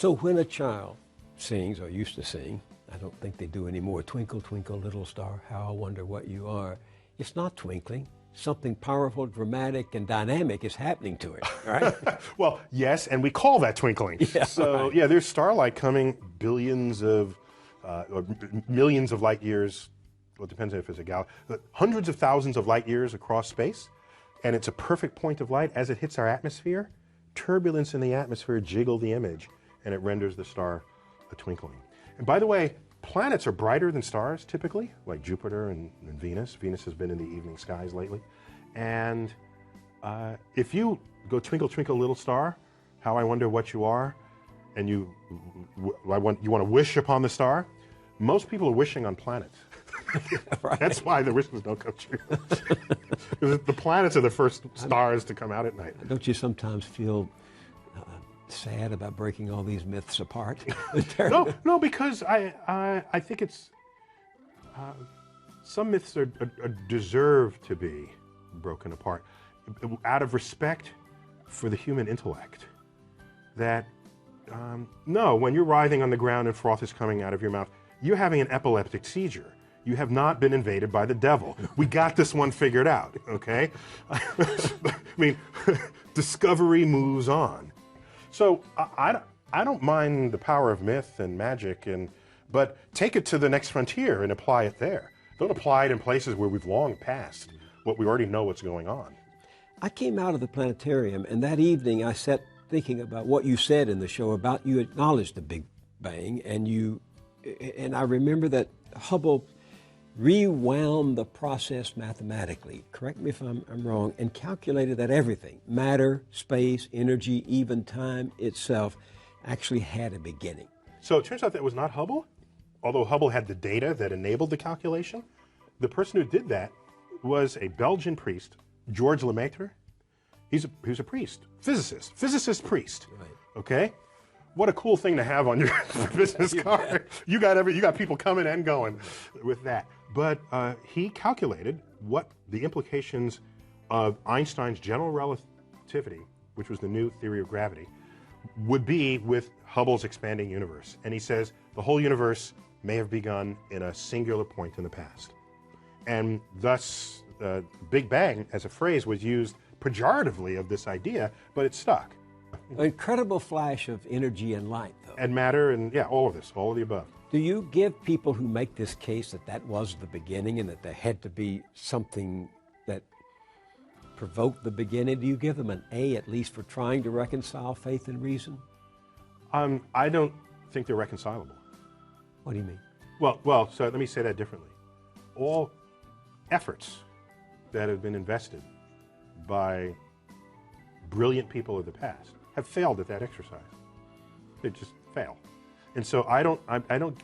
So when a child sings, or used to sing, I don't think they do anymore, "Twinkle, twinkle, little star, how I wonder what you are," it's not twinkling. Something powerful, dramatic, and dynamic is happening to it, right? Well, yes, and we call that twinkling. Yeah, so, right. yeah, there's starlight coming billions of, or millions of light years, well, it depends if it's a galaxy, hundreds of thousands of light years across space, and it's a perfect point of light. As it hits our atmosphere, turbulence in the atmosphere jiggle the image, and it renders the star a twinkling. And by the way, planets are brighter than stars typically, like Jupiter and Venus. Venus has been in the evening skies lately. And if you go "Twinkle, twinkle, little star, how I wonder what you are," and you want to wish upon the star, most people are wishing on planets. Right. That's why the wishes don't come true. The planets are the first stars to come out at night. Don't you sometimes feel sad about breaking all these myths apart? No, because I think it's some myths are deserve to be broken apart out of respect for the human intellect. That no, when you're writhing on the ground and froth is coming out of your mouth, you're having an epileptic seizure. You have not been invaded by the devil. We got this one figured out, okay? I mean, discovery moves on. So I don't mind the power of myth and magic, but take it to the next frontier and apply it there. Don't apply it in places where we've long passed what we already know what's going on. I came out of the planetarium, and that evening I sat thinking about what you said in the show about you acknowledged the Big Bang, and I remember that Hubble rewound the process mathematically, correct me if I'm wrong, and calculated that everything, matter, space, energy, even time itself, actually had a beginning. So it turns out that was not Hubble, although Hubble had the data that enabled the calculation. The person who did that was a Belgian priest, George Lemaitre. He was a priest, physicist priest. Right. Okay? What a cool thing to have on your business card. You got people coming and going with that. But he calculated what the implications of Einstein's general relativity, which was the new theory of gravity, would be with Hubble's expanding universe. And he says the whole universe may have begun in a singular point in the past. And thus, Big Bang as a phrase was used pejoratively of this idea, but it stuck. An incredible flash of energy and light, though. And matter, and yeah, all of this, all of the above. Do you give people who make this case that that was the beginning and that there had to be something that provoked the beginning, do you give them an A at least for trying to reconcile faith and reason? I don't think they're reconcilable. What do you mean? Well, so let me say that differently. All efforts that have been invested by brilliant people of the past have failed at that exercise. They just fail. And so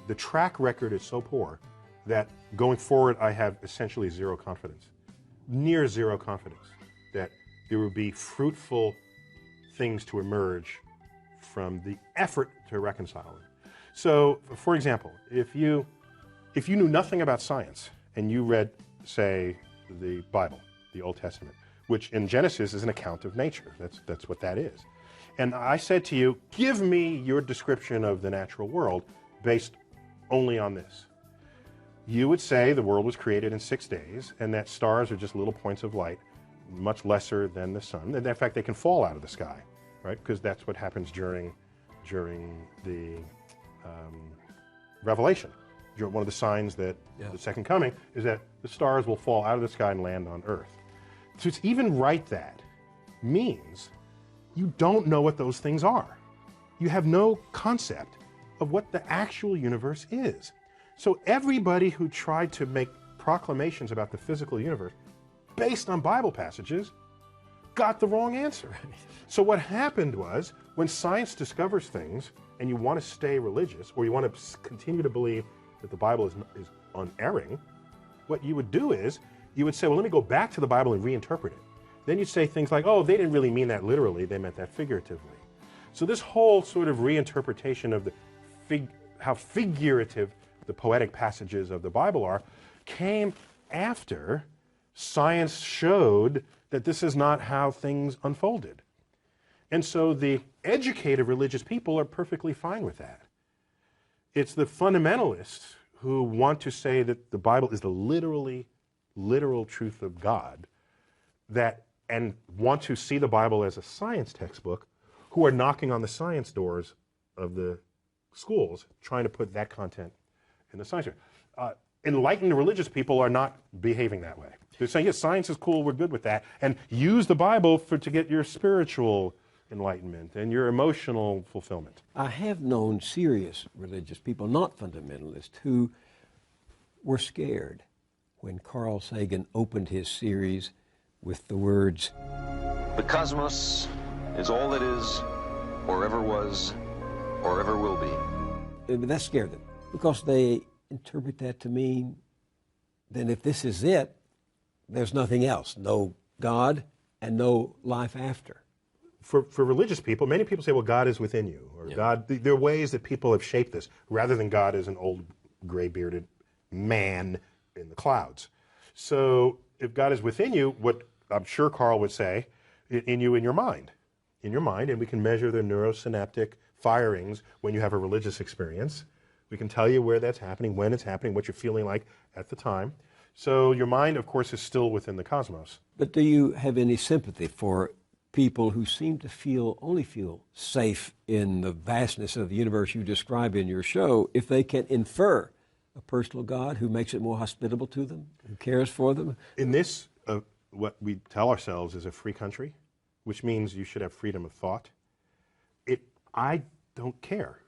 the track record is so poor that going forward I have essentially zero confidence, near zero confidence that there will be fruitful things to emerge from the effort to reconcile them. So, for example, if you knew nothing about science and you read, say, the Bible, the Old Testament, which in Genesis is an account of nature. That's what that is. And I said to you, give me your description of the natural world based only on this. You would say the world was created in 6 days and that stars are just little points of light, much lesser than the sun. And in fact, they can fall out of the sky, right? Because that's what happens during the Revelation. One of the signs that the second coming is that the stars will fall out of the sky and land on Earth. So to even write that means you don't know what those things are. You have no concept of what the actual universe is. So everybody who tried to make proclamations about the physical universe based on Bible passages got the wrong answer. So what happened was when science discovers things and you want to stay religious or you want to continue to believe that the Bible is unerring, what you would do is you would say, well, let me go back to the Bible and reinterpret it. Then you'd say things like, oh, they didn't really mean that literally, they meant that figuratively. So this whole sort of reinterpretation of how figurative the poetic passages of the Bible are came after science showed that this is not how things unfolded. And so the educated religious people are perfectly fine with that. It's the fundamentalists who want to say that the Bible is the literal truth of God and want to see the Bible as a science textbook, who are knocking on the science doors of the schools trying to put that content in the science. Enlightened religious people are not behaving that way. They're saying, yes, science is cool, we're good with that, and use the Bible to get your spiritual enlightenment and your emotional fulfillment. I have known serious religious people, not fundamentalists, who were scared when Carl Sagan opened his series with the words, "The cosmos is all that is, or ever was, or ever will be." That scared them because they interpret that to mean then if this is it, there's nothing else, no God and no life after. For religious people, many people say, well, God is within you, or God, there are ways that people have shaped this, rather than God as an old gray-bearded man in the clouds. So if God is within you, what I'm sure Carl would say, in your mind, and we can measure the neurosynaptic firings when you have a religious experience. We can tell you where that's happening, when it's happening, what you're feeling like at the time. So your mind, of course, is still within the cosmos. But do you have any sympathy for people who seem to only feel safe in the vastness of the universe you describe in your show if they can infer a personal God who makes it more hospitable to them, who cares for them? In this, what we tell ourselves is a free country, which means you should have freedom of thought. I don't care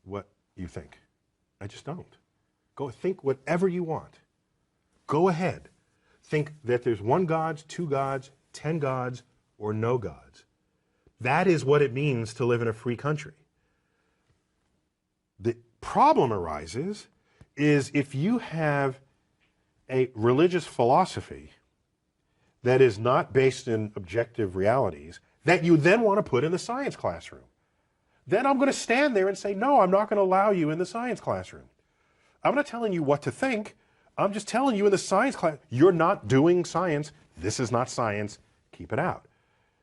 what you think. I just don't. Go think whatever you want. Go ahead. Think that there's one God, 2 gods, 10 gods, or no gods. That is what it means to live in a free country. The problem arises is if you have a religious philosophy that is not based in objective realities that you then want to put in the science classroom. Then I'm going to stand there and say, no, I'm not going to allow you in the science classroom. I'm not telling you what to think. I'm just telling you in the science class, you're not doing science. This is not science. Keep it out.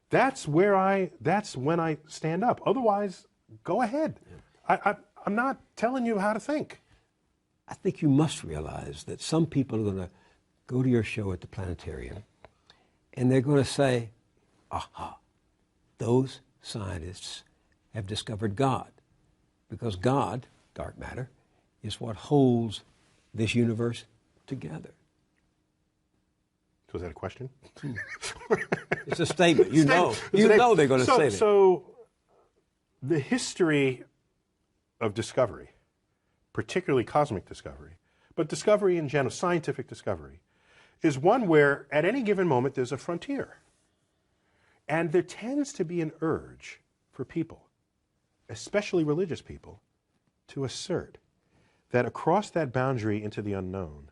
That's when I stand up. Otherwise, go ahead. I'm not telling you how to think. I think you must realize that some people are going to go to your show at the planetarium and they're going to say, aha, those scientists have discovered God. Because God, dark matter, is what holds this universe together. So is that a question? It's a statement. You know they're going to say that. So the history of discovery, particularly cosmic discovery, but discovery in general, scientific discovery, is one where at any given moment there's a frontier. And there tends to be an urge for people, especially religious people, to assert that across that boundary into the unknown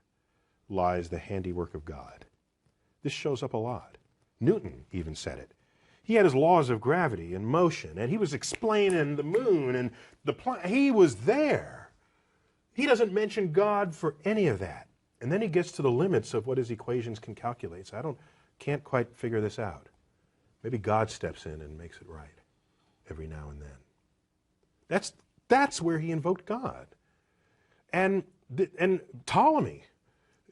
lies the handiwork of God. This shows up a lot. Newton even said it. He had his laws of gravity and motion, and he was explaining the moon and the planet. He was there. He doesn't mention God for any of that. And then he gets to the limits of what his equations can calculate. So can't quite figure this out. Maybe God steps in and makes it right every now and then. That's where he invoked God. And Ptolemy,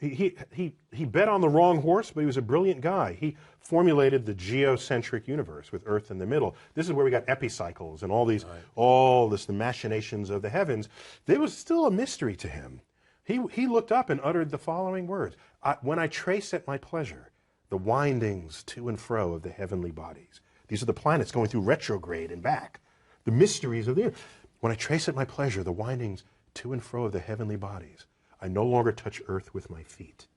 he bet on the wrong horse, but he was a brilliant guy. He formulated the geocentric universe with Earth in the middle. This is where we got epicycles and the machinations of the heavens. There was still a mystery to him. He looked up and uttered the following words: when I trace at my pleasure the windings to and fro of the heavenly bodies. These are the planets going through retrograde and back. The mysteries of the earth. When I trace at my pleasure the windings to and fro of the heavenly bodies, I no longer touch earth with my feet.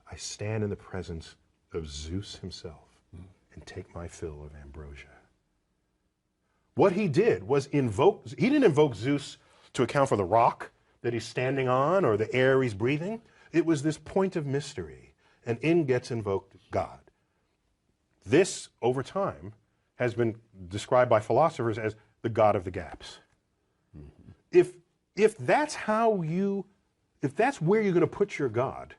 I stand in the presence of Zeus himself and take my fill of ambrosia. What he did was he didn't invoke Zeus to account for the rock that he's standing on or the air he's breathing. It was this point of mystery, and in gets invoked God. This, over time, has been described by philosophers as the God of the gaps. Mm-hmm. If that's where you're going to put your God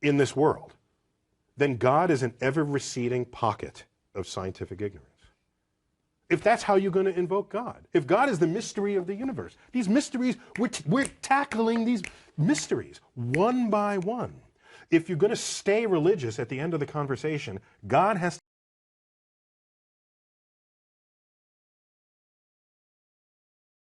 in this world, then God is an ever-receding pocket of scientific ignorance. if that's how you're going to invoke God. If God is the mystery of the universe, these mysteries, we're tackling these mysteries one by one. If you're going to stay religious at the end of the conversation, God has